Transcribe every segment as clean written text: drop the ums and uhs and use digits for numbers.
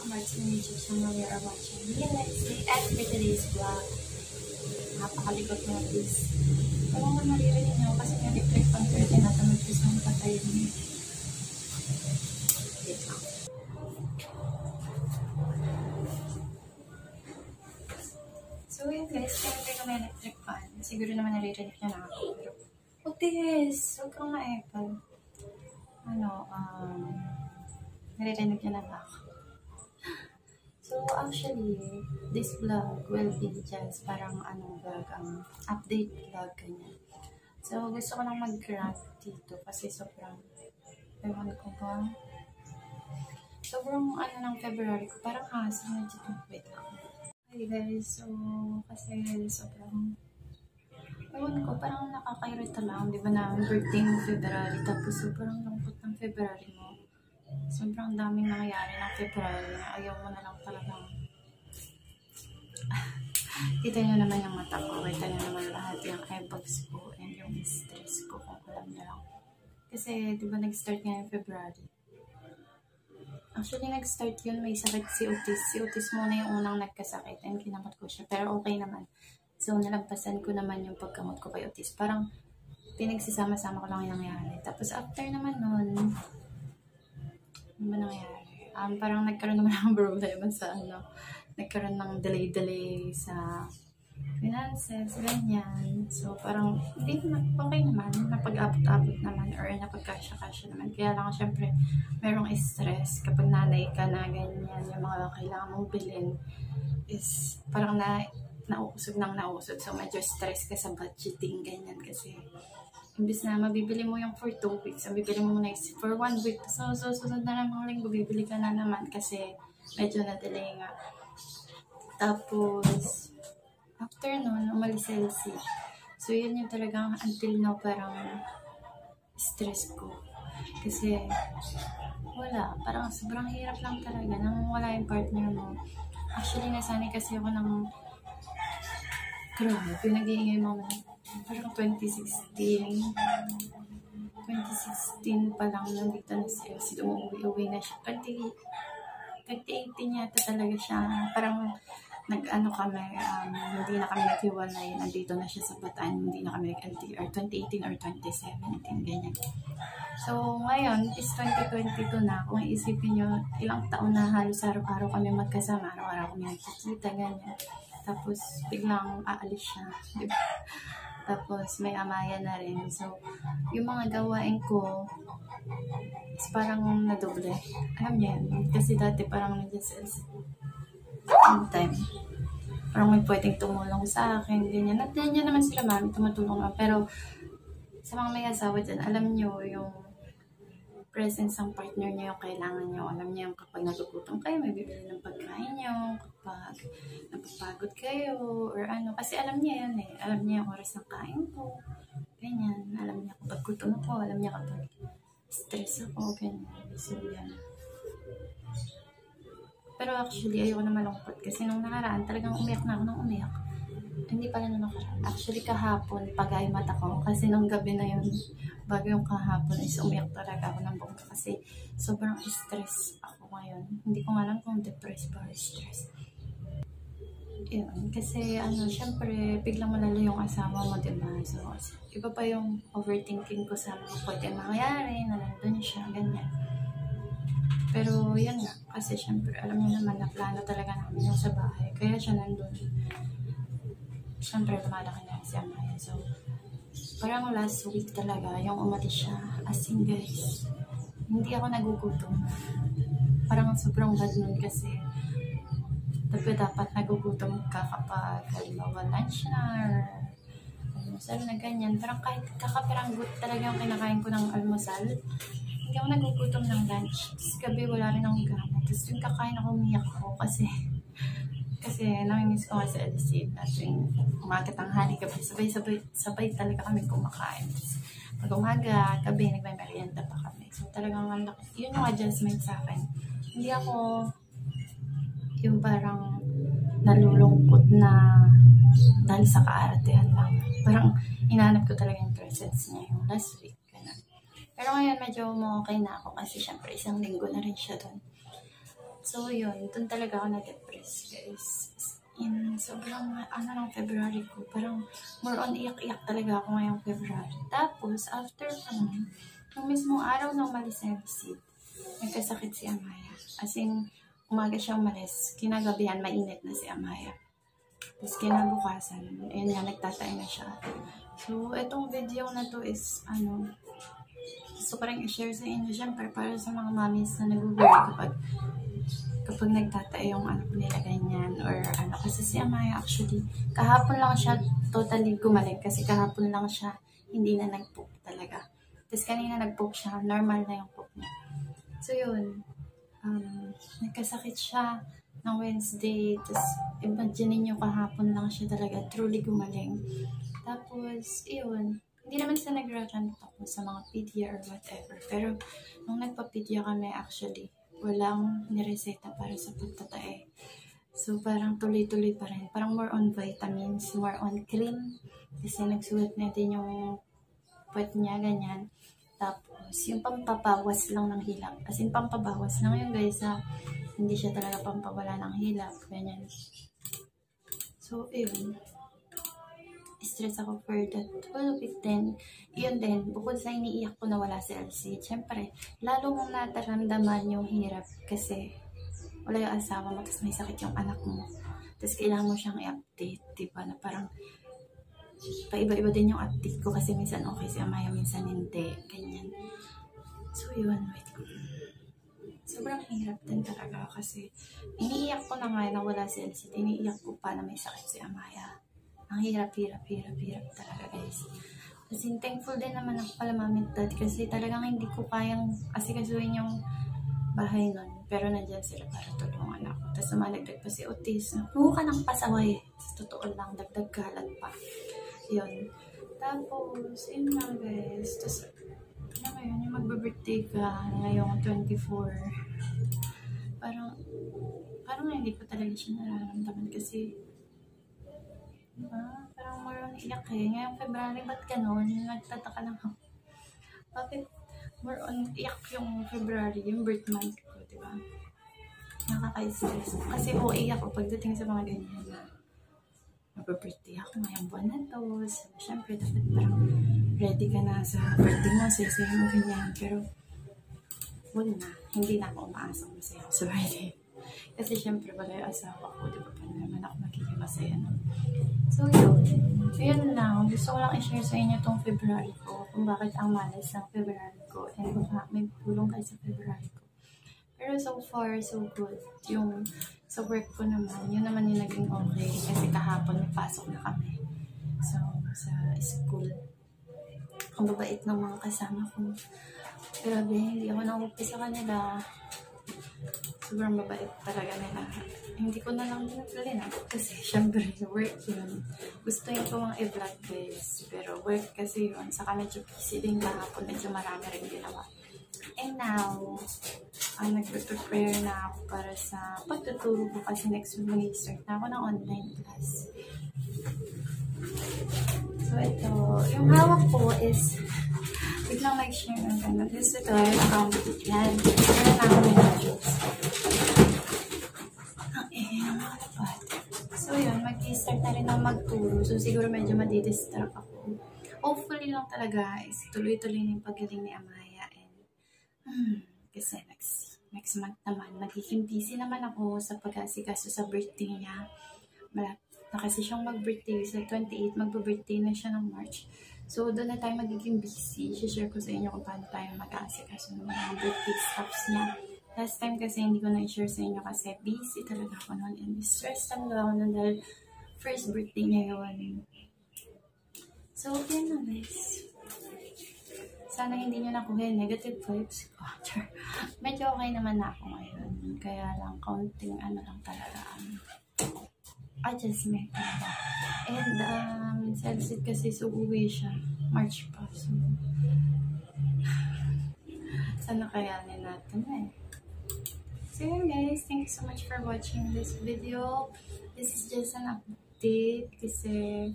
Marks and Mitchell channel we are watching. Yeah, let's react for today's vlog. Napakalikot mo this. Kung mo naririnig nyo kasi may reflect on 30 na tamad ko sa patayin niyo. Wait lang. So yun guys, syempre kung may electric fan, siguro naman naririnig nyo na ako. Pero, huwag kang ma-epal. Naririnig nyo na ba ako? So, actually, this vlog will be just parang vlog, update vlog, ganyan. So, gusto ko lang mag-grab dito kasi sobrang, ewan ko ba, sobrang ng February ko, parang hassle na dito, wait lang. Hi guys, so, kasi sobrang, ewan ko, parang nakakairita lang, di ba na birthday mo February, tapos sobrang lungkot ng February mo. Sobrang daming nangyayari ng February na ayaw mo na lang talagang kita nyo naman yung mata ko, kita nyo naman lahat yung eyebags ko and yung stress ko kung alam nyo lang. Kasi diba nag-start nga yung February. Actually nag-start yun, may sakit si Otis. Si Otis muna yung unang nagkasakit and kinamot ko siya, pero okay naman. So nalampasan ko naman yung pagkamot ko kay Otis. Parang pinagsasama-sama ko lang yung nangyari. Tapos after naman nun, ano ba nangyari? Parang nagkaroon naman ng problema sa nagkaroon ng delay sa finances, ganyan. So, parang, hindi naman, okay naman, napag-abot-abot naman, or napagkasya-kasya naman. Kaya lang, syempre, merong stress kapag nanay ka na, ganyan, yung mga kailangan mong bilhin is, parang nausog. So, medyo stress ka sa budgeting, ganyan, kasi, imbis na mabibili mo yung for 2 weeks, mabibili mo muna for 1 week. So, susunod na naman linggo, bibili ka na naman kasi medyo na-delay nga. Tapos, after nun, umalis si LC. So, yun yung talagang until now parang stress ko. Kasi, wala. Parang sobrang hirap lang talaga nang wala yung partner mo. Actually, nasanay kasi ako ng grabe, pinag-iingay mo parang 2016 pa lang nandito na si LC, umuwi na siya. 2018 yata talaga siya. Parang kami, hindi na kami naghiwalay, nandito na siya sa Bataan, hindi na kami nag-LDR, 2018 or 2017, ganyan. So, ngayon, is 2022 na, kung iisipin nyo, ilang taon na halos araw-araw kami magkasama, araw-araw kami nagkikita, ganyan. Tapos, biglang aalis siya, diba? Tapos, may amaya na rin. So, yung mga gawain ko is parang nadoble. Alam niyo yan? Kasi dati parang time. Parang may pwedeng tumulong sa akin, ganyan. At ganyan naman sila, mami, tumutulong lang. Pero, sa mga may asawa dyan, alam niyo yung presence ng partner niyo yung kailangan niyo. Alam niyo yung kapag nagugutom kayo, may bibili ng pagkain niyo, kapag napapagod kayo, or kasi alam niya yan eh. Alam niya yung oras ng kain ko, ganyan. Alam niya kapag gutom ako, alam niya kapag stress ako, ganyan. So, yan. Pero actually, ayoko na malungkot kasi nung nakaraan, talagang umiyak na ako nang umiyak. Hindi pala nung nakaraan. Actually, kahapon, pag-ay mata ko, kasi nung gabi na yun, bago yung kahapon is umiyak talaga ako ng bongga kasi sobrang stress ako ngayon. Hindi ko alam kung depressed or stress. Yun, kasi syempre biglang malalo yung asawa mo, diba? So, iba pa yung overthinking ko sa mga pwede mangyari na nandun siya, ganyan. Pero yan nga, kasi syempre alam niyo naman na plano talaga namin yung sa bahay, kaya siya nandun. Syempre lumalaki na si Amaya. So, parang last week talaga, yung umalis siya. As in guys, hindi ako nagugutom. Parang sobrang bad nun kasi dapat nagugutom ka kapag halimbawa lunch na or almusal na ganyan. Parang kahit kakapiranggut talaga yung kinakain ko ng almusal, hindi ako nagugutom ng lunch. Tapos gabi wala rin akong gana. Tapos yung kakain ako, umiyak ako kasi namimiss ko nga sa LC na tuwing umaga, tanghali, gabi, sabay talaga kami kumakain. Pag umaga, gabi, nagmamerienda pa kami. So talagang yun yung adjustment sa akin. Hindi ako yung parang nalulungkot na dahil sa kaaratehan lang. Parang inaanap ko talaga yung presence niya yung last week. Ganun. Pero ngayon medyo okay na ako kasi syempre isang linggo na rin siya doon. So, yun. Dun talaga ako na-depress, guys. Sobrang, February ko. Parang, more on iyak-iyak talaga ako ngayong February. Tapos, after nung mismong araw na umalis na yung seed, nagkasakit si Amaya. As in, umaga siya umalis. Kinagabihan, mainit na si Amaya. Tapos, kinabukasan, ayun nga, nagtatay na siya. So, itong video na to is, gusto ko rin i-share sa inyo, syempre, para sa mga mommies na nag-worry kapag nagtatay yung anak nila ganyan, or kasi si Amaya actually, kahapon lang siya totally gumaling, kasi kahapon lang siya, hindi na nag-poop talaga. Tapos kanina nag-poop siya, normal na yung poop niya. So yun, nagkasakit siya ng Wednesday, tapos imagine niyo kahapon lang siya talaga, truly gumaling. Tapos, yun, hindi naman sa nagrarant ako sa mga pedia or whatever. Pero, nung nagpa-pedia kami actually, walang nireseta para sa pagtatae. So, parang tuloy-tuloy pa rin. Parang more on vitamins, more on cream. Kasi nagsulat na din yung puwet niya, ganyan. Tapos, yung pampabawas lang ng hilap. As in, pampabawas lang yun, guys, hindi siya talaga pampawala ng hilap, ganyan. So, yun. Stress ako for that whole week din. Yun din, bukod sa iniiyak ko na wala si Elsie, syempre, lalo mong nataramdaman yung hirap kasi wala yung asawa mo, tapos may sakit yung anak mo. Tapos kailangan mo siyang i-update, diba? Na parang, paiba-iba din yung update ko kasi minsan okay si Amaya, minsan hindi, ganyan. So yun, wait. Sobrang hirap din talaga kasi iniiyak ko na nga na wala si Elsie, iniiyak ko pa na may sakit si Amaya. Ang hirap talaga, guys. Kasi thankful din naman ako pala mami at dad kasi talagang hindi ko kayang asikasuhin yung bahay nun. Pero nandyan sila para tulungan ako. Tapos sumalagdag pa si Otis. Nakuha ka ng pasaway. Sa totoo lang, dagdag kalat pa. Yun. Tapos, yun lang, guys. Tapos, ngayon, yung magbe-birthday ka ngayong 24. Parang hindi ko talaga siya nararamdaman kasi parang more on iyak ngayong February, ba't ganun? Nagtataka lang ako. Bakit more on iyak yung February, yung birth month ko, diba? Nakaka-stress. Kasi iyak ako pagdating sa mga ganyan na mag-birthday ako ngayong buwan na to. So, syempre, dapat parang ready ka na sa birthday mo, sasaya mo ganyan. Pero, wala na. Hindi na ako umaasang masaya sa birthday. Kasi syempre, wala yung asawa ko, diba? Paano naman ako magiging masaya no? So, yun lang. Gusto ko lang i-share sa inyo itong February ko. Kung bakit ang malas ng February ko. And baka may tulong kayo sa February ko. Pero so far, so good. Yung sa work ko naman, yun naman yung naging okay. Kasi kahapon napasok na kami. So, sa school. Ang babait ng mga kasama ko. Grabe, hindi ako nangupi sa kanila. Sobrang mabait talaga nila. Hindi ko na lang dinagdali na. Kasi syempre, work yun. Gusto yun ko mga i-vlog, guys. Pero work kasi yun. Saka medyo busy din kahapon. Medyo marami rin ginawa. And now, nag-prepare na ako para sa pagtuturo ko kasi next week mag-start na ako ng online class. So ito, yung hawak ko is biglang mag-share ng gano'n. This is ito, yan. Meron na ako ng videos. So yun, mag-start na rin ako magturo. So siguro medyo madidistract ako. Hopefully lang talaga is tuloy-tuloy na yung pagaling ni Amaya. And kasi next month naman, magiging busy naman ako sa pag-asikaso sa birthday niya. Malapit na kasi siyang mag-birthday. Sa 28, mag-birthday na siya ng March. So, doon na tayo magiging busy. I-share ko sa inyo kung paano tayo mag-aasikaso ng mga birthday stuffs niya. Last time kasi hindi ko na-share sa inyo kasi busy talaga ako noon. And stress talaga ako noon dahil first birthday niya yun. So, yun na guys. Sana hindi nyo nakuha negative vibes. Medyo okay naman na ako ngayon. Kaya lang, counting lang talaga. Adjustment talaga. And, Celsius kasi uuwi siya. March pa. So, sana kayanin natin So yun guys, thank you so much for watching this video. This is just an update kasi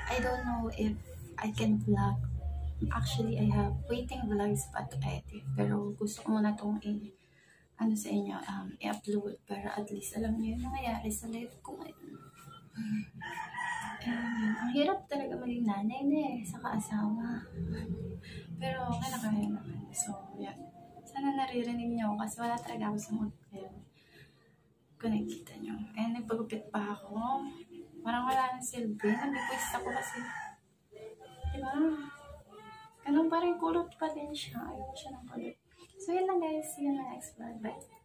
I don't know if I can vlog. Actually, I have waiting vlogs pa to edit. Pero gusto ko muna itong ano sa inyo, i-upload para at least alam niyo yung nangyayari sa life ko ngayon. Ang hirap talaga maging nanay saka asawa. Pero okay na kaya naman. So, yan. Sana naririnig niyo kasi wala talaga ako sa mood kayo. Kung nakikita niyo. Nagpagupit pa ako. Parang wala nang silbi. Nag-request ako kasi. Diba? Ganun pa rin, kulot pa din siya. Ayaw siya ng kulot. So, yun lang guys. See you in the next vlog. Bye.